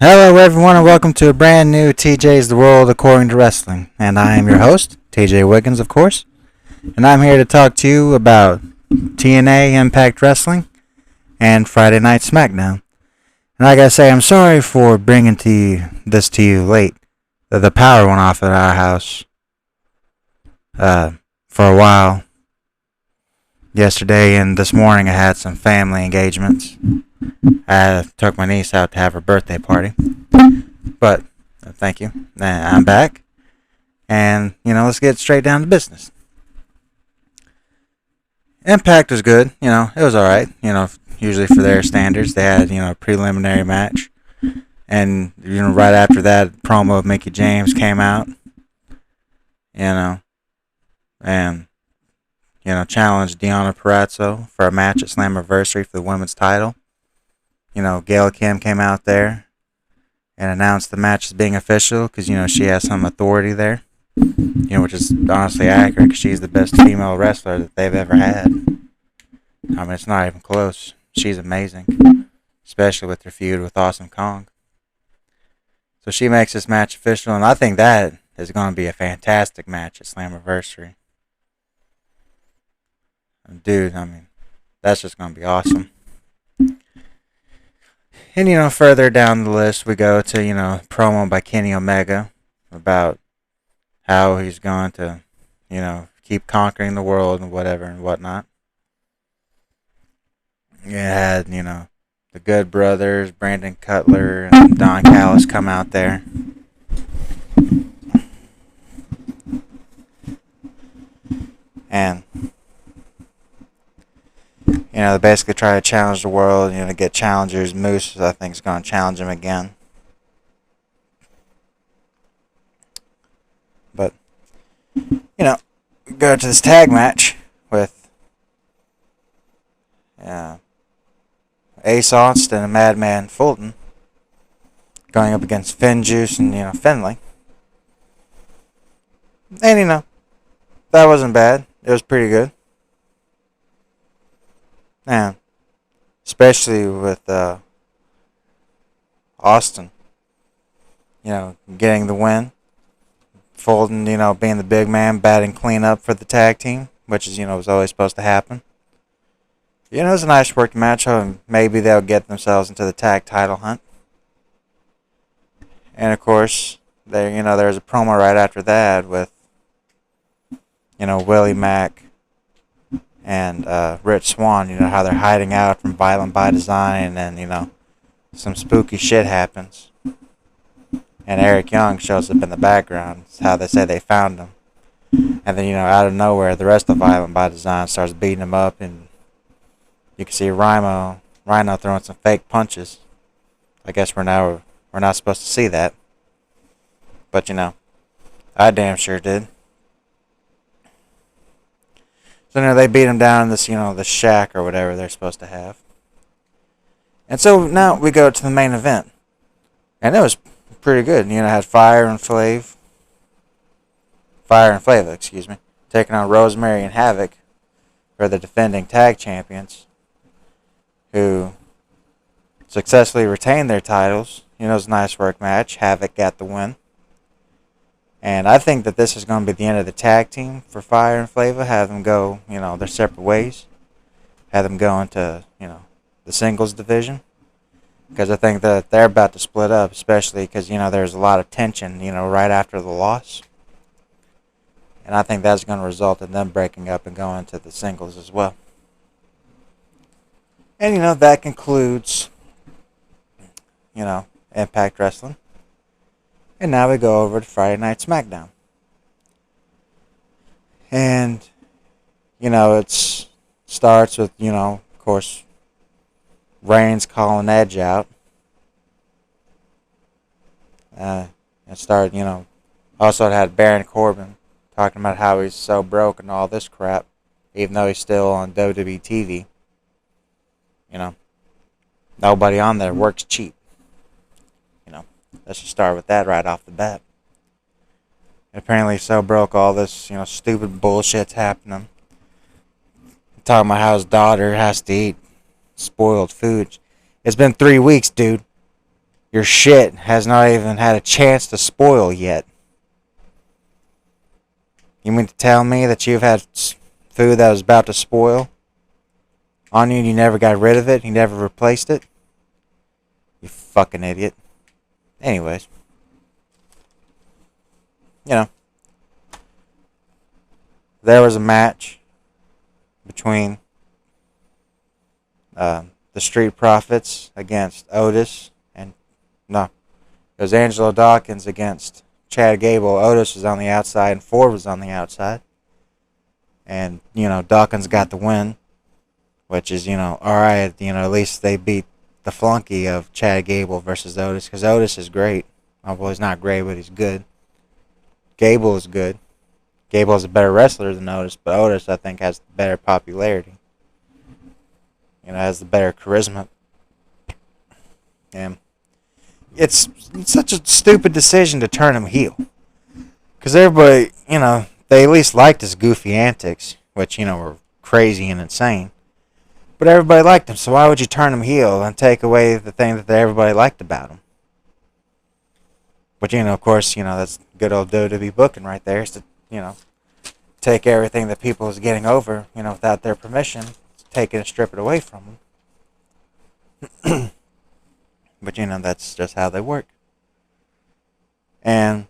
Hello, everyone, and welcome to a brand new TJ's The World According to Wrestling. And I am your host, TJ Wiggins, of course. And I'm here to talk to you about TNA, Impact Wrestling, and Friday Night SmackDown. And I gotta say, I'm sorry for bringing this to you late. The power went off at our house for a while yesterday, and this morning I had some family engagements. I took my niece out to have her birthday party. But, thank you. I'm back. And, let's get straight down to business. Impact was good. It was alright. Usually for their standards, they had, a preliminary match. And, right after that, promo of Mickie James came out. And, challenged Deonna Purrazzo for a match at Slammiversary for the women's title. Gail Kim came out there and announced the match as being official because, she has some authority there, which is honestly accurate because she's the best female wrestler that they've ever had. I mean, it's not even close. She's amazing, especially with her feud with Awesome Kong. So she makes this match official, and I think that is going to be a fantastic match at Slammiversary. Dude, I mean, that's just going to be awesome. And, further down the list, we go to, promo by Kenny Omega about how he's going to, keep conquering the world and whatever and whatnot. You had, the Good Brothers, Brandon Cutler, and Don Callis come out there. And they basically try to challenge the world, to get challengers. Moose, I think, is going to challenge him again. But, go to this tag match with Ace Austin and Madman Fulton going up against Finn Juice and, Finlay. And, that wasn't bad. It was pretty good. Yeah, especially with Austin, getting the win. Fulton, being the big man, batting clean up for the tag team, which is, was always supposed to happen. It was a nice worked match. Maybe they'll get themselves into the tag title hunt. And of course, there's a promo right after that with, Willie Mack and Rich Swann, how they're hiding out from Violent by Design, and some spooky shit happens. And Eric Young shows up in the background. It's how they say they found him. And then, out of nowhere, the rest of Violent by Design starts beating him up, and you can see Rhino throwing some fake punches. I guess we're not supposed to see that. But, I damn sure did. So, they beat him down in this, the shack or whatever they're supposed to have. And so now we go to the main event. And it was pretty good. Had Fire and Flava, taking on Rosemary and Havoc for the defending tag champions, who successfully retained their titles. It was a nice work match. Havoc got the win. And I think that this is going to be the end of the tag team for Fire and Flava. Have them go, their separate ways. Have them go into, the singles division. Because I think that they're about to split up, especially because, there's a lot of tension, right after the loss. And I think that's going to result in them breaking up and going to the singles as well. And, that concludes, Impact Wrestling. And now we go over to Friday Night SmackDown. And, it starts with, of course, Reigns calling Edge out. It started, also it had Baron Corbin talking about how he's so broke and all this crap, even though he's still on WWE TV. Nobody on there works cheap. Let's just start with that right off the bat. Apparently he's so broke, all this, stupid bullshit's happening. Talking about how his daughter has to eat spoiled food. It's been 3 weeks, dude. Your shit has not even had a chance to spoil yet. You mean to tell me that you've had food that was about to spoil on you and you never got rid of it? You never replaced it? You fucking idiot. Anyways. You know. There was a match between the Street Profits against Otis and no, it was Angelo Dawkins against Chad Gable. Otis was on the outside and Ford was on the outside, and Dawkins got the win, which is all right. At least they beat the flunky of Chad Gable versus Otis, because Otis is great. Well, he's not great, but he's good. Gable is good. Gable is a better wrestler than Otis, but Otis, I think, has better popularity. Has the better charisma. And it's such a stupid decision to turn him heel. Because everybody, they at least liked his goofy antics, which, were crazy and insane. But everybody liked him, so why would you turn him heel and take away the thing that everybody liked about him? But, of course, that's good old WWE booking right there, is to take everything that people is getting over, without their permission, take it and strip it away from them. But, that's just how they work. And,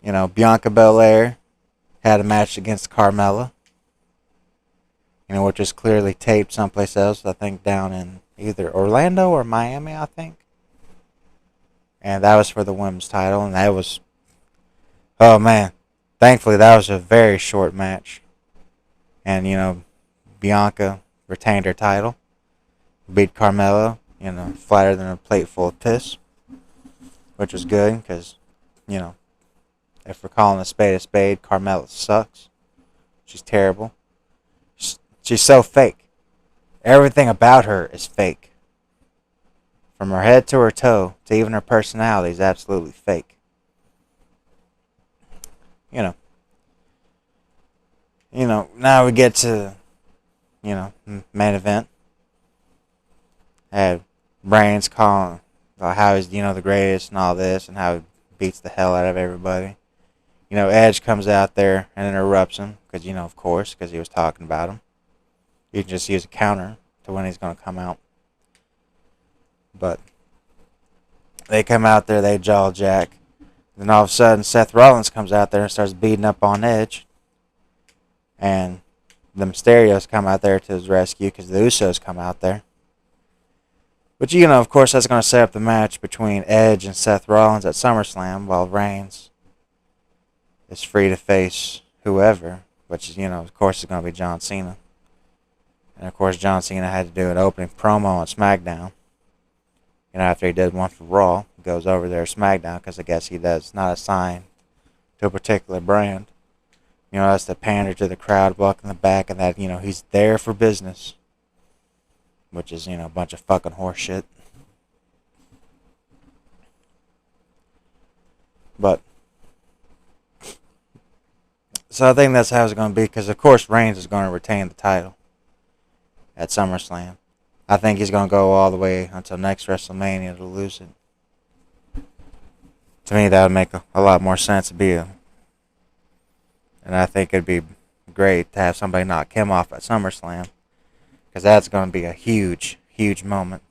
Bianca Belair had a match against Carmella, which is clearly taped someplace else, I think down in either Orlando or Miami, I think. And that was for the women's title, and that was, oh man, thankfully that was a very short match. And, Bianca retained her title, beat Carmella, flatter than a plate full of piss, which was good, because, if we're calling a spade, Carmella sucks. She's terrible. She's so fake. Everything about her is fake. From her head to her toe, to even her personality is absolutely fake. Now we get to, main event. I had Reigns calling about how he's, the greatest and all this, and how he beats the hell out of everybody. Edge comes out there and interrupts him, because, of course, because he was talking about him. You can just use a counter to when he's going to come out. But they come out there, they jaw jack. Then all of a sudden, Seth Rollins comes out there and starts beating up on Edge. And the Mysterios come out there to his rescue, because the Usos come out there. But, of course, that's going to set up the match between Edge and Seth Rollins at SummerSlam, while Reigns is free to face whoever, which is, of course, is going to be John Cena. And, of course, John Cena had to do an opening promo on SmackDown. After he did one for Raw, he goes over there to SmackDown, because I guess he does not assign to a particular brand. That's to pander to the crowd blocking the back, and that, he's there for business. Which is, a bunch of fucking horse shit. But, so I think that's how it's going to be, because of course Reigns is going to retain the title at SummerSlam. I think he's going to go all the way until next WrestleMania to lose it. To me, that would make a lot more sense to be and I think it'd be great to have somebody knock him off at SummerSlam, because that's going to be a huge, huge moment.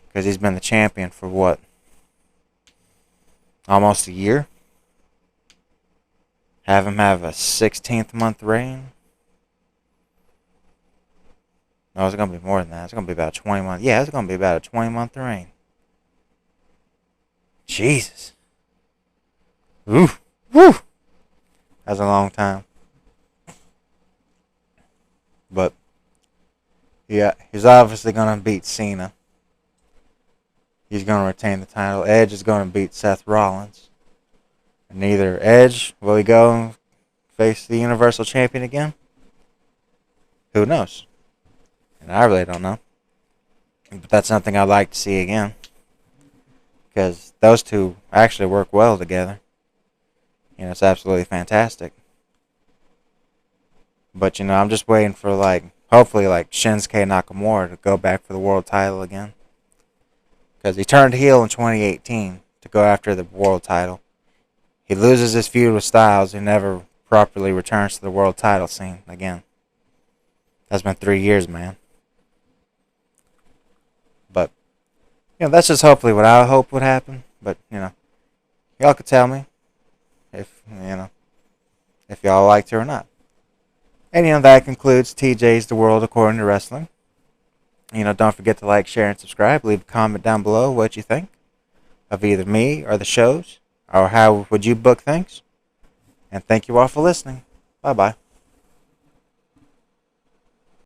Because he's been the champion for what? Almost a year? Have him have a 16th month reign? No, it's going to be more than that. It's going to be about a 20 month. Yeah, it's going to be about a 20-month reign. Jesus. Ooh. Woo. That's a long time. But, yeah, he's obviously going to beat Cena. He's going to retain the title. Edge is going to beat Seth Rollins. And neither Edge, will he go and face the Universal Champion again? Who knows? And I really don't know. But that's something I'd like to see again. Because those two actually work well together. It's absolutely fantastic. But, I'm just waiting for, hopefully, Shinsuke Nakamura to go back for the world title again. because he turned heel in 2018 to go after the world title. He loses his feud with Styles and never properly returns to the world title scene again. That's been 3 years, man. But, that's just hopefully what I hope would happen. But, y'all could tell me if y'all liked it or not. And, that concludes TJ's The World According to Wrestling. Don't forget to like, share, and subscribe. Leave a comment down below what you think of either me or the shows, or how would you book things. And thank you all for listening. Bye-bye.